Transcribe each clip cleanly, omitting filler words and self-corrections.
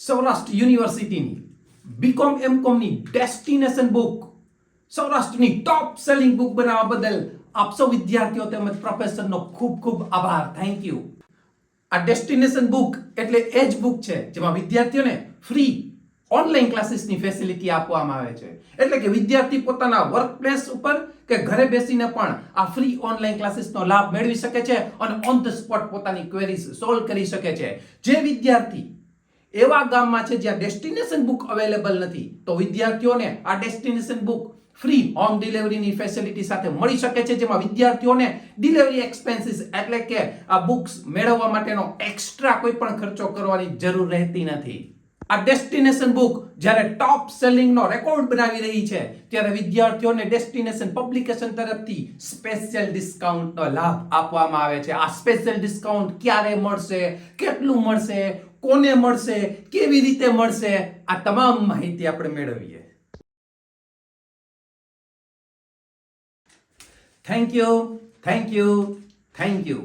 સૌરાષ્ટ્ર યુનિવર્સિટીની BCom એમકોમની destination book સૌરાષ્ટ્રની ટોપ selling book બનાવવા બદલ આપ સૌ વિદ્યાર્થીઓ તેમજ પ્રોફેસરનો ખૂબ ખૂબ આભાર. Thank you. આ ડેસ્ટિનેશન બુક એટલે એ જ બુક છે જેમાં વિદ્યાર્થીઓને ફ્રી ઓનલાઈન ક્લાસીસની ફેસિલિટી આપવામાં આવે છે. એટલે કે વિદ્યાર્થી પોતાના વર્ક પ્લેસ ઉપર કે ઘરે બેસીને પણ આ ફ્રી ઓનલાઈન ક્લાસીસનો લાભ મેળવી શકે છે અને ઓન ધ સ્પોટ પોતાની ક્વેરીઝ સોલ્વ કરી શકે છે. જે વિદ્યાર્થી એવા ગામમાં છે જ્યાં ડેસ્ટિનેશન બુક અવેલેબલ નથી, તો વિદ્યાર્થીઓને આ ડેસ્ટિનેશન બુક ફ્રી હોમ ડિલિવરીની ફેસિલિટી સાથે મળી શકે છે, જેમાં વિદ્યાર્થીઓને ડિલિવરી એક્સપેન્સીસ એટલે કે આ બુક્સ મેળવવા માટેનો એક્સ્ટ્રા કોઈ પણ ખર્ચો કરવાની જરૂર રહેતી નથી. આ ડેસ્ટિનેશન બુક જ્યારે ટોપ સેલિંગનો રેકોર્ડ બનાવી રહી છે, ત્યારે વિદ્યાર્થીઓને ડેસ્ટિનેશન પબ્લિકેશન તરફથી સ્પેશિયલ ડિસ્કાઉન્ટનો લાભ આપવામાં આવે છે. આ સ્પેશિયલ ડિસ્કાઉન્ટ ક્યારે મળશે, કેટલું મળશે, કોને મળશે, કેવી રીતે મળશે, આ તમામ માહિતી આપણે મેળવીએ. Thank you, thank you, thank you.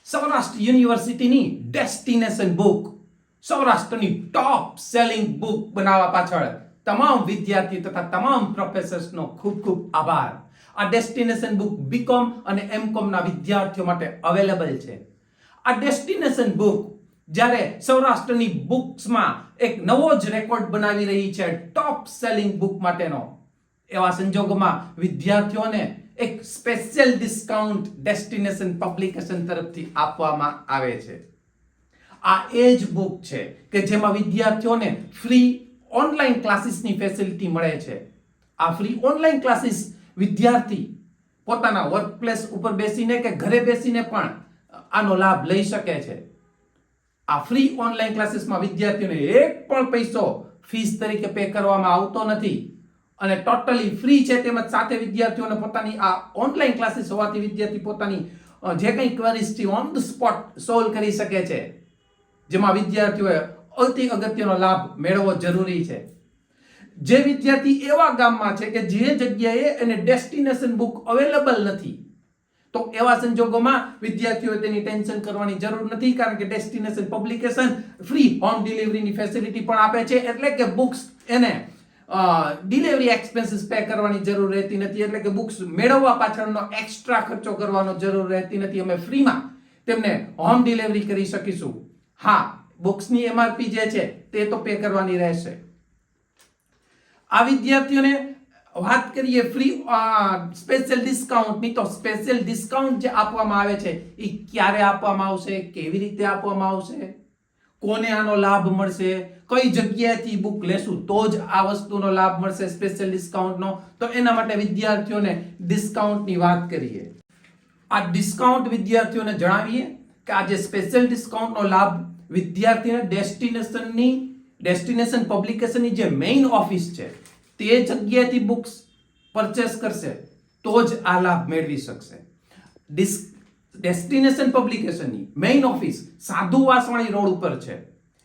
Saurashtra યુનિવર્સિટીની ડેસ્ટિનેશન બુક સૌરાષ્ટ્રની ટોપ સેલિંગ બુક બનાવવા પાછળ તમામ વિદ્યાર્થીઓ તથા તમામ પ્રોફેસર્સનો ખૂબ ખૂબ આભાર. આ ડેસ્ટિનેશન બુક બીકોમ અને એમકોમના વિદ્યાર્થીઓ માટે અવેલેબલ છે. આ ડેસ્ટિનેશન બુક જ્યારે સૌરાષ્ટ્રની બુક્સમાં એક નવો જ રેકોર્ડ બનાવી રહી છે ટોપ સેલિંગ બુક માટેનો, એવા સંજોગોમાં વિદ્યાર્થીઓને એક સ્પેશિયલ ડિસ્કાઉન્ટ ડેસ્ટિનેશન પબ્લિકેશન તરફથી આપવામાં આવે છે. આ એ જ બુક છે કે જેમાં વિદ્યાર્થીઓને ફ્રી ઓનલાઈન ક્લાસીસની ફેસિલિટી મળે છે. આ ફ્રી ઓનલાઈન ક્લાસીસ વિદ્યાર્થી પોતાના વર્ક પ્લેસ ઉપર બેસીને કે ઘરે બેસીને પણ આનો લાભ લઈ શકે છે. આ ફ્રી ઓનલાઈન ક્લાસીસમાં વિદ્યાર્થીઓને એક પણ પૈસો ફીસ તરીકે પે કરવામાં આવતો નથી અને ટોટલી ફ્રી છે. તેમજ સાથે વિદ્યાર્થીઓને પોતાની આ ઓનલાઈન ક્લાસીસ હોવાથી વિદ્યાર્થી પોતાની જે કંઈ ક્વેરીઝ છે ઓન ધ સ્પોટ સોલ્વ કરી શકે છે, જેમાં વિદ્યાર્થીઓએ અતિ અગત્યનો લાભ મેળવવો જરૂરી છે. જે વિદ્યાર્થી એવા ગામમાં છે કે જે જગ્યાએ એને ડેસ્ટિનેશન બુક અવેલેબલ નથી, તો એવા સંજોગોમાં વિદ્યાર્થીઓએ તેની ટેન્શન કરવાની જરૂર નથી, કારણ કે ડેસ્ટિનેશન પબ્લિકેશન ફ્રી હોમ ડિલિવરીની ફેસિલિટી પણ આપે છે. એટલે કે બુક્સ એને ડિલિવરી એક્સપેન્સીસ પે કરવાની જરૂર રહેતી નથી, એટલે કે બુક્સ મેળવવા પાછળનો એક્સ્ટ્રા ખર્ચો કરવાનો જરૂર રહેતી નથી. અમે ફ્રીમાં તેમને હોમ ડિલિવરી કરી શકીશું. હા, બુક્સની એમઆરપી જે છે તે તો પે કરવાની રહેશે. આ વિદ્યાર્થીઓને વાત કરીએ ફ્રી સ્પેશિયલ ડિસ્કાઉન્ટની, તો સ્પેશિયલ ડિસ્કાઉન્ટ જે આપવામાં આવે છે એ ક્યારે આપવામાં આવશે, કેવી રીતે આપવામાં આવશે, કોને આનો લાભ મળશે, કઈ જગ્યાએથી બુક લેશું તો જ આ વસ્તુનો લાભ મળશે સ્પેશિયલ ડિસ્કાઉન્ટનો, તો એના માટે વિદ્યાર્થીઓને ડિસ્કાઉન્ટની વાત કરીએ. આ ડિસ્કાઉન્ટ વિદ્યાર્થીઓને જણાવીએ કે આ જે સ્પેશિયલ ડિસ્કાઉન્ટનો લાભ વિદ્યાર્થીને ડેસ્ટિનેશન પબ્લિકેશનની જે મેઇન ઓફિસ છે તે જગ્યાએથી બુક્સ પરચેસ કરશે તો જ આ લાભ મેળવી શકશે. ડેસ્ટિનેશન પબ્લિકેશનની મેઇન ઓફિસ સાધુ વાસવાણી રોડ ઉપર છે.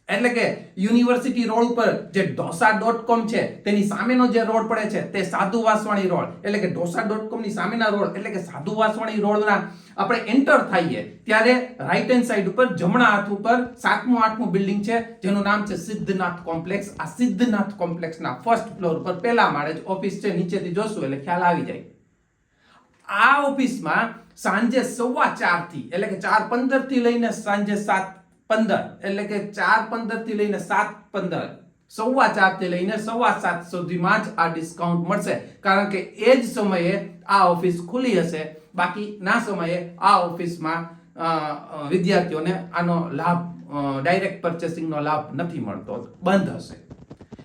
એટલે કે યુનિવર્સિટી રોડ ઉપર જે ઢોસા.com છે તેની સામેનો જે રોડ પડે છે તે સાધુ વાસવાણી રોડ, એટલે કે ઢોસા.com ની સામેના રોડ, એટલે કે સાધુ વાસવાણી રોડના આપણે એન્ટર થઈએ ત્યારે રાઈટ હેન્ડ સાઈડ ઉપર જમણા હાથ ઉપર 7મું 8મું બિલ્ડિંગ છે જેનું નામ છે સિદ્ધનાથ કોમ્પ્લેક્સ. આ સિદ્ધનાથ કોમ્પ્લેક્સના ફર્સ્ટ ફ્લોર પર પહેલા માળે જ ઓફિસ છે. નીચેથી જોશું એટલે ખ્યાલ આવી જાય. આ ઓફિસમાં સાંજે 4:15 થી એટલે કે 4:15 થી લઈને સાંજે 7:15 એટલે કે 4:15 થી લઈને 7:15, 4:15 થી લઈને 7:15 સુધીમાં જ આ ડિસ્કાઉન્ટ મળશે, કારણ કે એ જ સમયે આ ઓફિસ ખુલ્લી હશે. બાકી ના સમયે આ ઓફિસમાં વિદ્યાર્થીઓને આનો લાભ ડાયરેક્ટ પરચેસિંગનો લાભ નથી મળતો, બંધ હશે.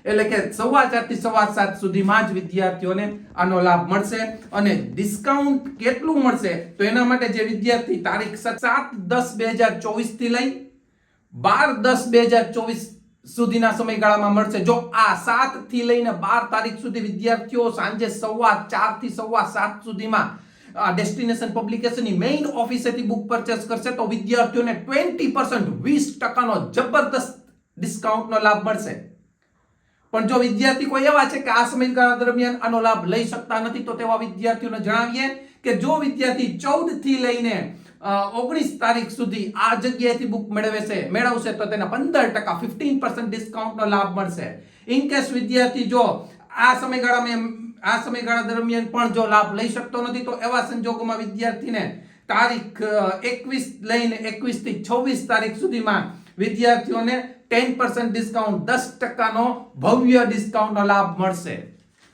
એટલે કે 4:15 થી 7:15 સુધીમાં જ વિદ્યાર્થીઓને આનો લાભ મળશે. અને ડિસ્કાઉન્ટ કેટલું મળશે તો એના માટે જે વિદ્યાર્થી તારીખ 7/10/2024 થી લઈ 12/10/2024 સુધીના સમયગાળામાં મળશે. જો આ 7 થી લઈને 12 તારીખ સુધી વિદ્યાર્થીઓ સાંજે 4:15 થી 7:15 સુધીમાં ડેસ્ટિનેશન પબ્લિકેશનની મેઇન ઓફિસેથી બુક પરચેસ કરશે તો વિદ્યાર્થીઓને 20% નો જબરદસ્ત ડિસ્કાઉન્ટનો લાભ મળશે. પણ જો વિદ્યાર્થી કોઈ એવા છે કે આ સમયગાળા દરમિયાન આનો લાભ લઈ શકતા નથી, તો તેવા વિદ્યાર્થીઓને જણાવીએ કે જો વિદ્યાર્થી 14 થી લઈને 19 તારીખ સુધી આ જગ્યાએથી બુક મેળવશે તો તેને 15% 15% ડિસ્કાઉન્ટનો લાભ મળશે. ઇન કેસ વિદ્યાર્થી જો આ સમયગાળા દરમિયાન પણ જો લાભ લઈ શકતો નથી તો એવા સંજોગોમાં વિદ્યાર્થીને તારીખ 21 લઈને 21 થી 26 તારીખ સુધીમાં વિદ્યાર્થીઓને 10% ડિસ્કાઉન્ટ 10% નો ભવ્ય ડિસ્કાઉન્ટનો લાભ મળશે.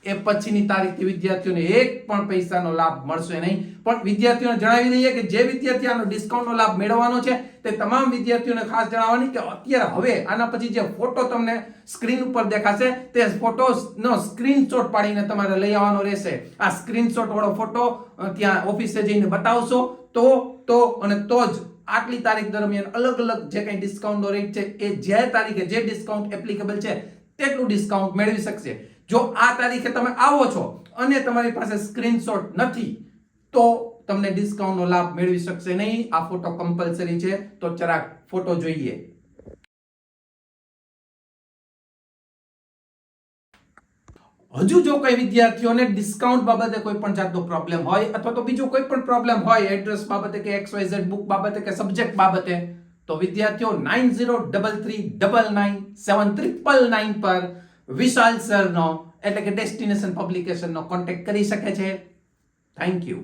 એ પછીની તારીખથી વિદ્યાર્થીઓને એક પણ પૈસાનો લાભ મળશે નહીં. પણ વિદ્યાર્થીઓને જણાવી દઈએ કે જે વિદ્યાર્થી આનો ડિસ્કાઉન્ટનો લાભ મેળવવાનો છે તે તમામ વિદ્યાર્થીઓને ખાસ જણાવવાની કે અત્યારે હવે આના પછી જે ફોટો તમને સ્ક્રીન ઉપર દેખાશે તે ફોટોનો સ્ક્રીનશોટ પાડીને તમારે લઈ આવવાનો રહેશે. આ સ્ક્રીનશોટ વાળો ફોટો ત્યાં ઓફિસે જઈને બતાવશો તો જ આટલી તારીખ દરમિયાન અલગ અલગ જે કંઈ ડિસ્કાઉન્ટનો રેટ છે એ જે તારીખે જે ડિસ્કાઉન્ટ એપ્લિકેબલ છે તેટલું ડિસ્કાઉન્ટ મેળવી શકશે. જો આ તારીખે તમે આવો છો અને તમારી પાસે સ્ક્રીનશોટ નથી તો તમને ડિસ્કાઉન્ટનો લાભ મેળવી શકશે નહીં. આ ફોટો કમ્પલસરી છે તો જરાક ફોટો જોઈએ. હજુ જો કોઈ વિદ્યાર્થીઓને ડિસ્કાઉન્ટ બાબતે કોઈ પણ જાતનો પ્રોબ્લેમ હોય અથવા તો બીજો કોઈ પણ પ્રોબ્લેમ હોય એડ્રેસ બાબતે કે XYZ બુક બાબતે કે સબ્જેક્ટ બાબતે તો વિદ્યાર્થીઓ 9033997999 પર વિશાલ સરનો એટલે કે ડેસ્ટિનેશન પબ્લિકેશનનો કોન્ટેક્ટ કરી શકે છે. Thank you.